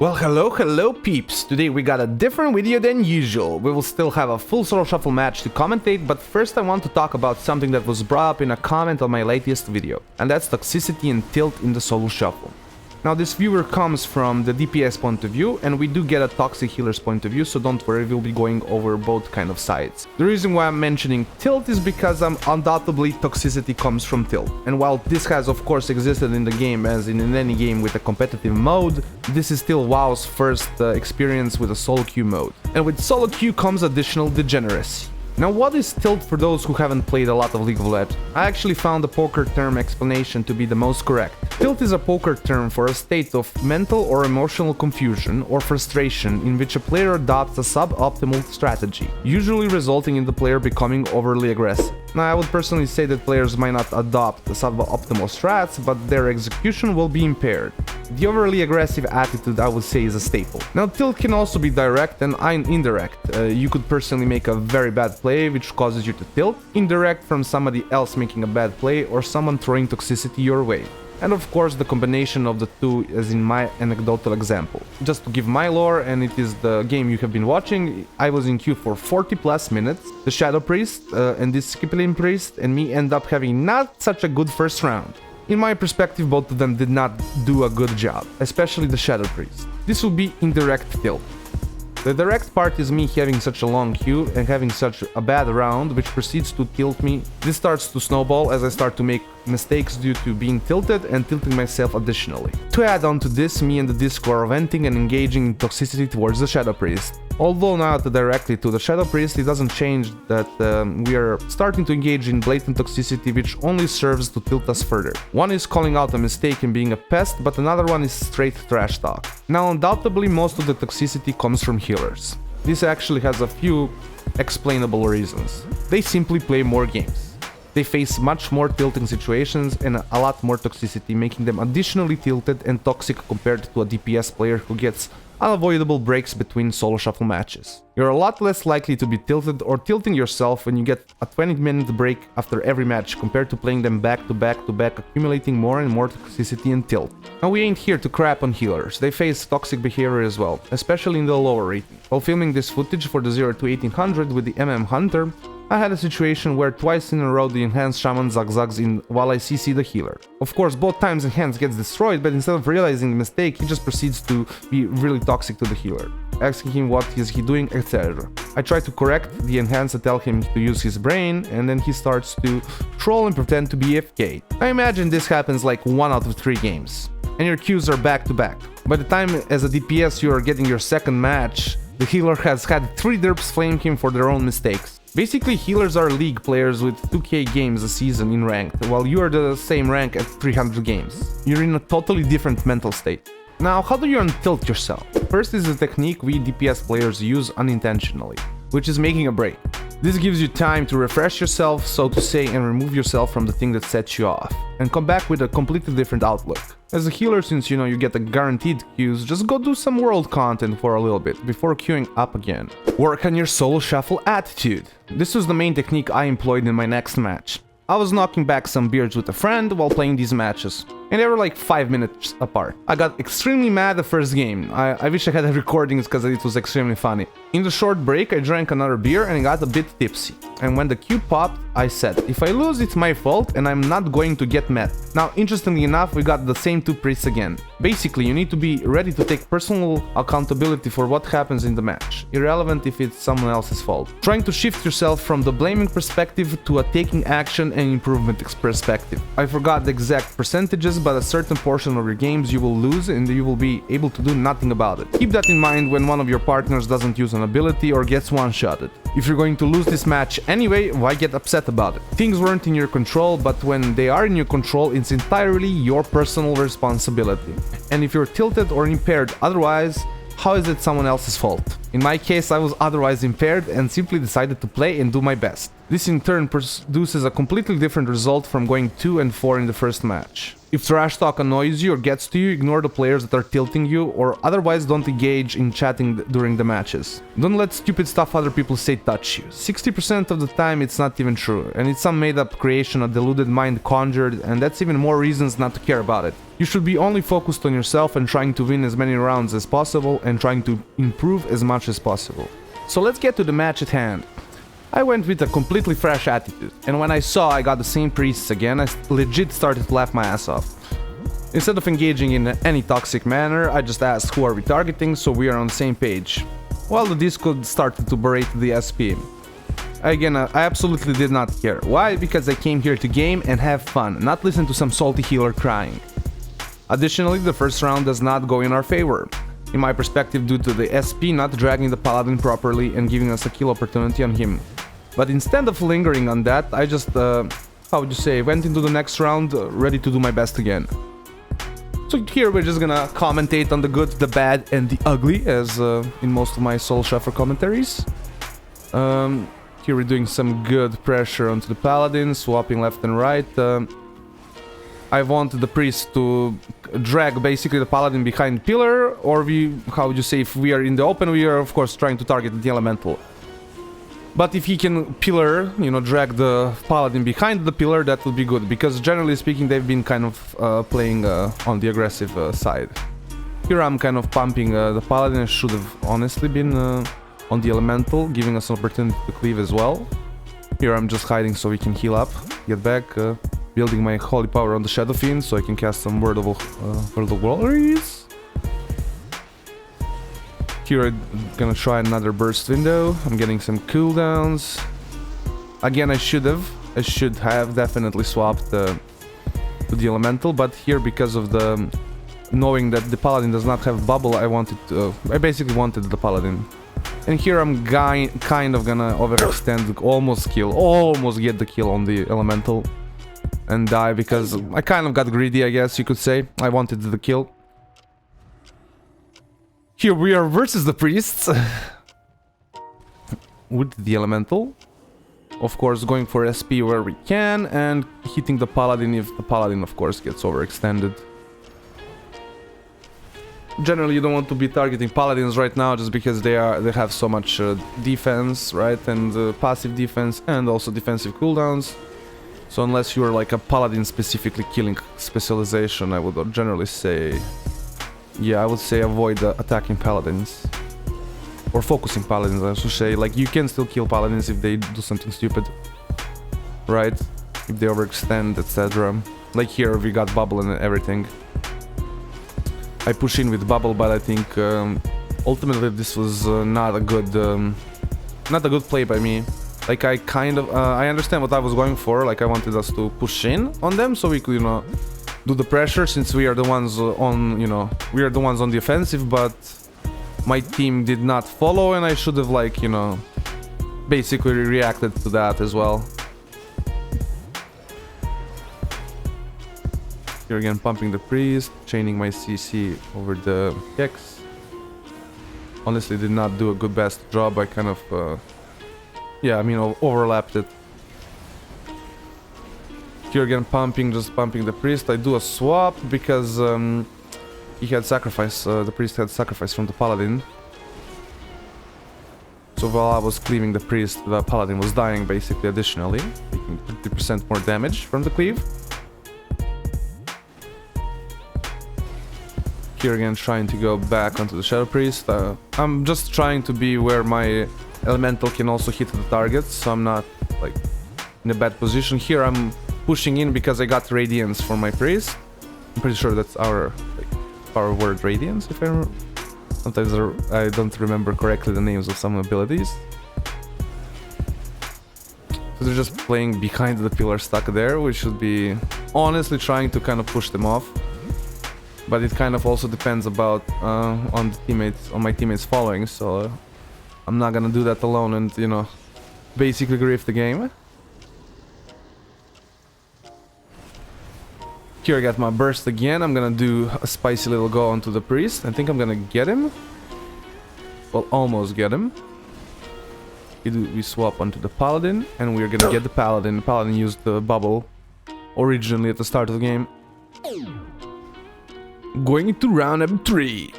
Well, hello peeps! Today we got a different video than usual. We will still have a full solo shuffle match to commentate, but first I want to talk about something that was brought up in a comment on my latest video, and that's toxicity and tilt in the solo shuffle. Now this viewer comes from the DPS point of view, and we do get a toxic healer's point of view, so don't worry, we'll be going over both kind of sides. The reason why I'm mentioning tilt is because undoubtedly toxicity comes from tilt. And while this has of course existed in the game as in any game with a competitive mode, this is still WoW's first experience with a solo queue mode. And with solo queue comes additional degeneracy. Now what is tilt for those who haven't played a lot of League of Legends? I actually found the poker term explanation to be the most correct. Tilt is a poker term for a state of mental or emotional confusion or frustration in which a player adopts a suboptimal strategy, usually resulting in the player becoming overly aggressive. Now I would personally say that players might not adopt the suboptimal strats, but their execution will be impaired. The overly aggressive attitude, I would say, is a staple. Now tilt can also be direct and indirect. You could personally make a very bad play which causes you to tilt, indirect from somebody else making a bad play or someone throwing toxicity your way. And of course the combination of the two as in my anecdotal example. Just to give my lore, and it is the game you have been watching, I was in queue for 40 plus minutes. The Shadow Priest and this Skipping Priest and me end up having not such a good first round. In my perspective, both of them did not do a good job, especially the Shadow Priest. This will be indirect tilt. The direct part is me having such a long queue and having such a bad round, which proceeds to tilt me. This starts to snowball as I start to make mistakes due to being tilted and tilting myself additionally. To add on to this, me and the Disco are venting and engaging in toxicity towards the Shadow Priest. Although not directly to the Shadow Priest, it doesn't change that we are starting to engage in blatant toxicity which only serves to tilt us further. One is calling out a mistake and being a pest, but another one is straight trash talk. Now undoubtedly most of the toxicity comes from healers. This actually has a few explainable reasons. They simply play more games. They face much more tilting situations and a lot more toxicity, making them additionally tilted and toxic compared to a DPS player who gets unavoidable breaks between solo shuffle matches. You're a lot less likely to be tilted or tilting yourself when you get a 20-minute break after every match compared to playing them back to back to back, accumulating more and more toxicity and tilt. Now we ain't here to crap on healers, they face toxic behavior as well, especially in the lower rating. While filming this footage for the 0 to 1800 with the Hunter, I had a situation where twice in a row the enhanced shaman zigzags in while I CC the healer. Of course both times enhance gets destroyed, but instead of realizing the mistake he just proceeds to be really toxic to the healer, asking him what is he doing, etc. I try to correct the enhance and tell him to use his brain, and then he starts to troll and pretend to be AFK. I imagine this happens like 1 out of 3 games, and your queues are back to back. By the time as a DPS you are getting your second match, the healer has had 3 derps flame him for their own mistakes. Basically, healers are league players with 2k games a season in ranked, while you are the same rank at 300 games. You're in a totally different mental state. Now, how do you untilt yourself? First is a technique we DPS players use unintentionally, which is making a break. This gives you time to refresh yourself, so to say, and remove yourself from the thing that sets you off, and come back with a completely different outlook. As a healer, since you know you get the guaranteed queues, just go do some world content for a little bit before queuing up again. Work on your solo shuffle attitude. This was the main technique I employed in my next match. I was knocking back some beards with a friend while playing these matches, and they were like 5 minutes apart. I got extremely mad the first game. I wish I had the recordings because it was extremely funny. In the short break I drank another beer and I got a bit tipsy. And when the queue popped, I said, if I lose it's my fault and I'm not going to get mad. Now interestingly enough, we got the same 2 priests again. Basically you need to be ready to take personal accountability for what happens in the match, irrelevant if it's someone else's fault. Trying to shift yourself from the blaming perspective to a taking action and improvement perspective. I forgot the exact percentages, but a certain portion of your games you will lose and you will be able to do nothing about it. Keep that in mind when one of your partners doesn't use an ability or gets one-shotted. If you're going to lose this match anyway, why get upset about it? Things weren't in your control, but when they are in your control, it's entirely your personal responsibility. And if you're tilted or impaired otherwise, how is it someone else's fault? In my case, I was otherwise impaired and simply decided to play and do my best. This in turn produces a completely different result from going 2 and 4 in the first match. If trash talk annoys you or gets to you, ignore the players that are tilting you, or otherwise don't engage in chatting during the matches. Don't let stupid stuff other people say touch you. 60% of the time it's not even true, and it's some made-up creation a deluded mind conjured, and that's even more reasons not to care about it. You should be only focused on yourself and trying to win as many rounds as possible and trying to improve as much as possible. So let's get to the match at hand. I went with a completely fresh attitude, and when I saw I got the same priests again, I legit started to laugh my ass off. Instead of engaging in any toxic manner, I just asked who are we targeting so we are on the same page. While the Discord started to berate the SP. Again, I absolutely did not care. Why? Because I came here to game and have fun, not listen to some salty healer crying. Additionally, the first round does not go in our favor. In my perspective, due to the SP not dragging the paladin properly and giving us a kill opportunity on him. But instead of lingering on that, I just, how would you say, went into the next round ready to do my best again. So here we're just gonna commentate on the good, the bad, and the ugly, as in most of my Solo Shuffle commentaries. Here we're doing some good pressure onto the paladin, swapping left and right. I want the priest to drag basically the paladin behind pillar, or how would you say, if we are in the open, we are of course trying to target the elemental. But if he can pillar, you know, drag the paladin behind the pillar, that would be good, because generally speaking they've been kind of playing on the aggressive side. Here I'm kind of pumping the paladin. I should have honestly been on the elemental, giving us an opportunity to cleave as well. Here I'm just hiding so we can heal up, get back, building my holy power on the Shadow Fiend so I can cast some Word of Glories. Here I'm gonna try another burst window. I'm getting some cooldowns. Again, I should have definitely swapped to the elemental, but here because of the knowing that the paladin does not have bubble, I basically wanted the paladin. And here I'm kind of gonna overextend, almost get the kill on the elemental and die because I kind of got greedy, I guess you could say. I wanted the kill. Here we are versus the priests with the elemental. Of course, going for SP where we can and hitting the paladin if the paladin, of course, gets overextended. Generally, you don't want to be targeting paladins right now just because they have so much defense, right, and passive defense and also defensive cooldowns. So unless you're like a paladin specifically killing specialization, I would generally say, yeah, I would say avoid attacking paladins. Or focusing paladins, I should say. Like, you can still kill paladins if they do something stupid, right? If they overextend, etc. Like here, we got bubble and everything. I push in with bubble, but I think ultimately this was not a good play by me. Like, I understand what I was going for. Like, I wanted us to push in on them so we could, you know, do the pressure, since we are the ones on, you know, we are the ones on the offensive, but my team did not follow, and I should have, like, you know, basically reacted to that as well. Here again, pumping the priest, chaining my CC over the Hex. Honestly, did not do a good best job. I kind of, yeah, I mean, overlapped it. Here again, just pumping the priest. I do a swap because he had sacrifice, the priest had sacrifice from the paladin. So while I was cleaving the priest, the paladin was dying basically additionally, taking 50% more damage from the cleave. Here again, trying to go back onto the Shadow Priest. I'm just trying to be where my elemental can also hit the targets, so I'm not like in a bad position. Here I'm pushing in because I got Radiance for my priest. I'm pretty sure that's our word, Radiance, if I remember. Sometimes I don't remember correctly the names of some abilities. So they're just playing behind the pillar stuck there. We should be honestly trying to kind of push them off. But it kind of also depends about on my teammates following, so I'm not gonna do that alone and, you know, basically grief the game. Here I got my burst again. I'm gonna do a spicy little go onto the priest. I think I'm gonna get him. Well, almost get him. We swap onto the paladin, and we're gonna get the paladin. The paladin used the bubble originally at the start of the game. Going into round number 3.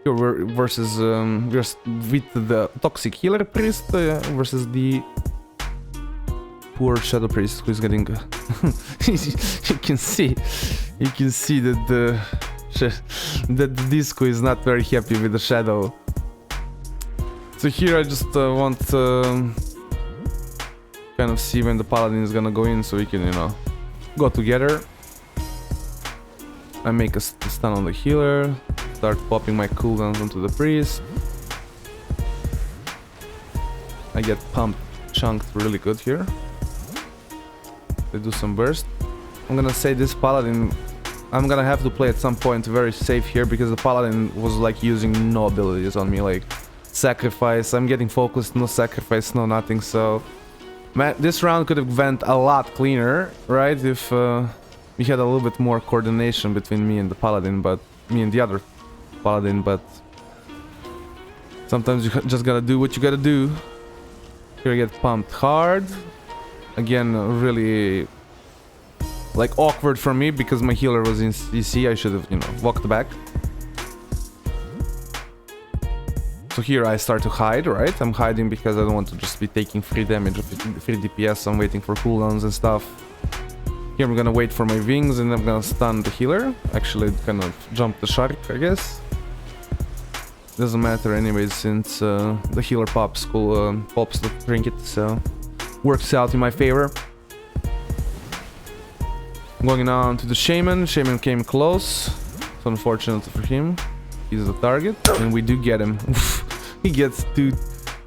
Here we're versus we're with the toxic healer priest versus the poor shadow priest who is getting. you can see that the disco is not very happy with the shadow. So here I just want to kind of see when the paladin is gonna go in, so we can, you know, go together. I make a stun on the healer, start popping my cooldowns onto the priest. I get pumped, chunked really good here. They do some burst. I'm gonna say this paladin, I'm gonna have to play at some point very safe here, because the paladin was like using no abilities on me, like sacrifice. I'm getting focused, no sacrifice, no nothing. So man, this round could have went a lot cleaner, right, if we had a little bit more coordination between me and the paladin, but me and the other paladin. But sometimes you just gotta do what you gotta do. Here I get pumped hard again, really like awkward for me because my healer was in CC. I should have, you know, walked back. So here I start to hide, right? I'm hiding because I don't want to just be taking free damage, free DPS. I'm waiting for cooldowns and stuff. Here I'm gonna wait for my wings and I'm gonna stun the healer. Actually, kind of jump the shark, I guess. Doesn't matter anyways, since the healer pops the trinket, so works out in my favor. Going on to the shaman. Shaman came close. It's unfortunate for him. He's the target, and we do get him. He gets 2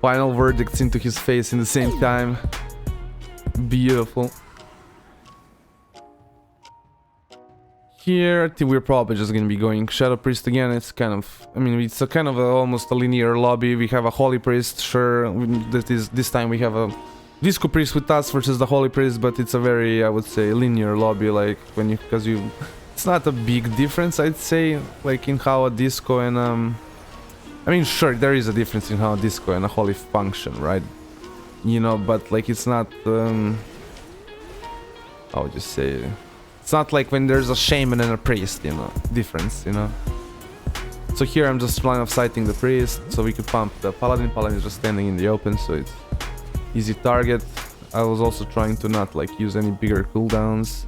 final verdicts into his face in the same time. Beautiful. Here, I think we're probably just gonna be going Shadow Priest again. It's kind of, I mean, it's a kind of almost a linear lobby. We have a Holy Priest, sure. This time we have a Disco Priest with us versus the Holy Priest, but it's a very, I would say, linear lobby. Like when it's not a big difference, I'd say, like in how a Disco and I mean, sure, there is a difference in how a Disco and a Holy function, right? You know, but like it's not, I would just say, it's not like when there's a shaman and a priest, you know, difference, you know. So here I'm just line of sighting the priest, so we could pump the paladin. Paladin is just standing in the open, so it's easy target. I was also trying to not like use any bigger cooldowns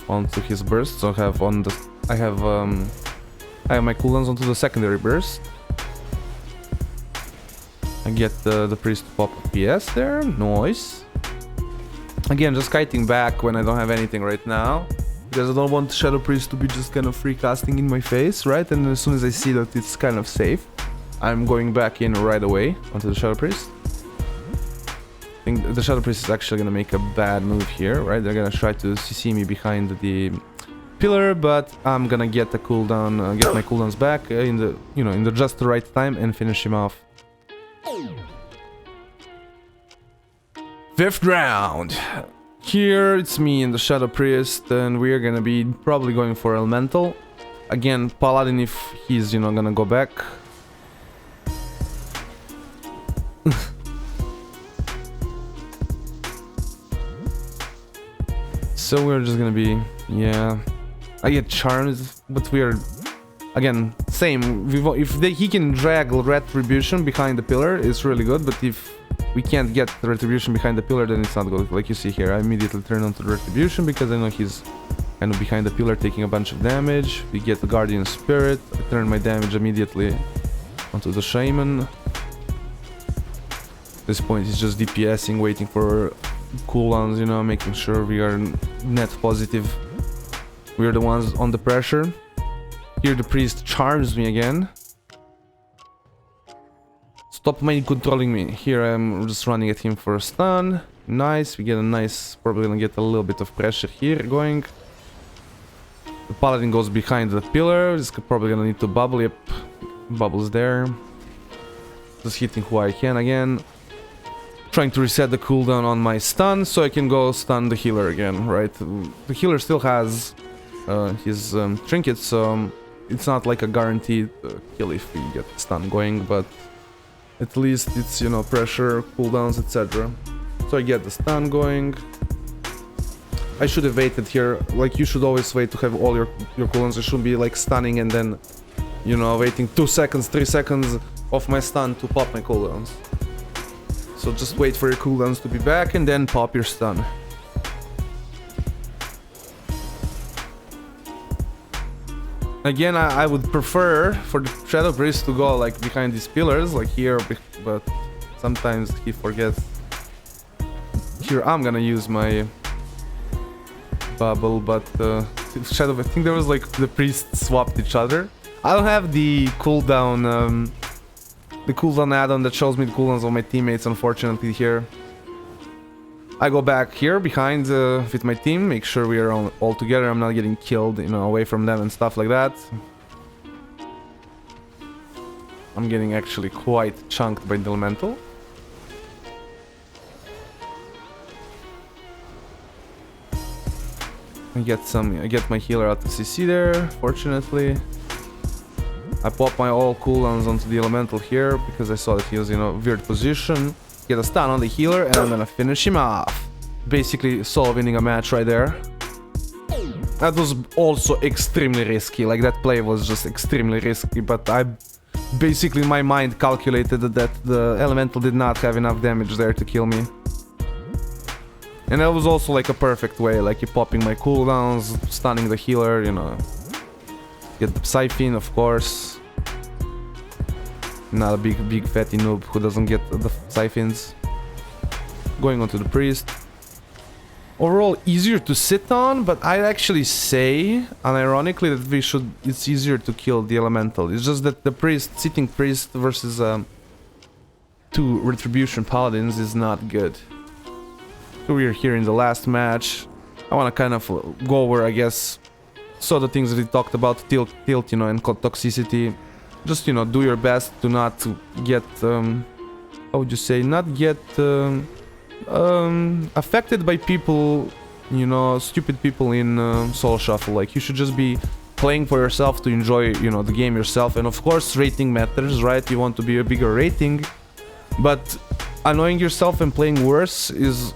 onto his burst, so I have my cooldowns onto the secondary burst. I get the priest to pop a PS there, nice. Again, just kiting back when I don't have anything right now, because I don't want Shadow Priest to be just kind of free casting in my face, right? And as soon as I see that it's kind of safe, I'm going back in right away onto the Shadow Priest. I think the Shadow Priest is actually gonna make a bad move here, right? They're gonna try to CC me behind the pillar, but I'm gonna get the cooldown, get my cooldowns back in the just the right time and finish him off. 5th round. Here it's me and the Shadow Priest, and we're gonna be probably going for Elemental. Again, Paladin if he's, you know, gonna go back. So we're just gonna be, yeah. I get charms, but we're, again, same. He can drag Retribution behind the pillar, it's really good, but if we can't get the Retribution behind the pillar, then it's not good. Like you see here, I immediately turn on to the Retribution because I know he's kind of behind the pillar taking a bunch of damage. We get the Guardian Spirit, I turn my damage immediately onto the Shaman. At this point he's just DPSing, waiting for cooldowns, you know, making sure we are net positive. We're the ones on the pressure. Here the priest charms me again. Stop mind controlling me. Here I'm just running at him for a stun. Nice, we get a nice, probably gonna get a little bit of pressure here going. The paladin goes behind the pillar. He's probably gonna need to bubble. Yep, bubbles there. Just hitting who I can again. Trying to reset the cooldown on my stun so I can go stun the healer again, right? The healer still has his trinket, so it's not like a guaranteed kill if we get the stun going, but at least it's, you know, pressure, cooldowns, etc. So I get the stun going. I should have waited here. Like, you should always wait to have all your cooldowns. I shouldn't be like stunning and then, you know, waiting 2 seconds, 3 seconds of my stun to pop my cooldowns. So just wait for your cooldowns to be back and then pop your stun. Again, I would prefer for the Shadow Priest to go like behind these pillars, like here, but sometimes he forgets. Here I'm gonna use my bubble, but Shadow, I think there was like the priests swapped each other. I don't have the cooldown add-on that shows me the cooldowns of my teammates, unfortunately. Here I go back here behind with my team, make sure we are all together, I'm not getting killed, you know, away from them and stuff like that. I'm getting actually quite chunked by the elemental. I get my healer out of CC there, fortunately. I pop my all cooldowns onto the elemental here because I saw that he was in a weird position. Get a stun on the healer and I'm gonna finish him off. Basically solo winning a match right there. That was also extremely risky, like that play was just extremely risky, but I basically in my mind calculated that the elemental did not have enough damage there to kill me. And that was also like a perfect way, like you popping my cooldowns, stunning the healer, you know. Get the Siphon, of course. Not a big fatty noob who doesn't get the Siphons. Going on to the priest. Overall, easier to sit on, but I'd actually say, unironically, that it's easier to kill the elemental. It's just that the priest, sitting priest versus 2 retribution paladins is not good. So we're here in the last match. I want to kind of go over, I guess, so the things that we talked about, tilt, you know, and toxicity. Just, you know, do your best to not get, how would you say, not get affected by people, you know, stupid people in Solo Shuffle. Like, you should just be playing for yourself to enjoy, you know, the game yourself. And of course, rating matters, right? You want to be a bigger rating. But annoying yourself and playing worse is,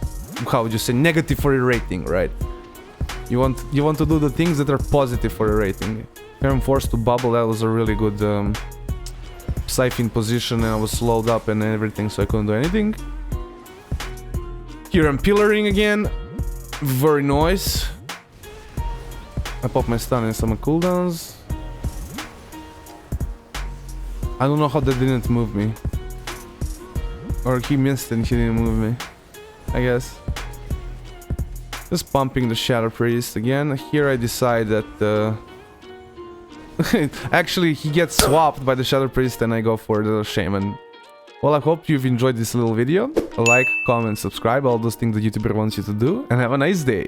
how would you say, negative for your rating, right? You want to do the things that are positive for your rating. Here I'm forced to bubble. That was a really good Siphon position, and I was slowed up and everything, so I couldn't do anything. Here I'm pillaring again. Very nice. I pop my stun and some cooldowns. I don't know how that didn't move me. Or he missed and he didn't move me, I guess. Just pumping the Shadow Priest again. Here I decide that actually he gets swapped by the Shadow Priest and I go for the Shaman. Well, I hope you've enjoyed this little video. Like, comment, subscribe, all those things the YouTuber wants you to do, and have a nice day.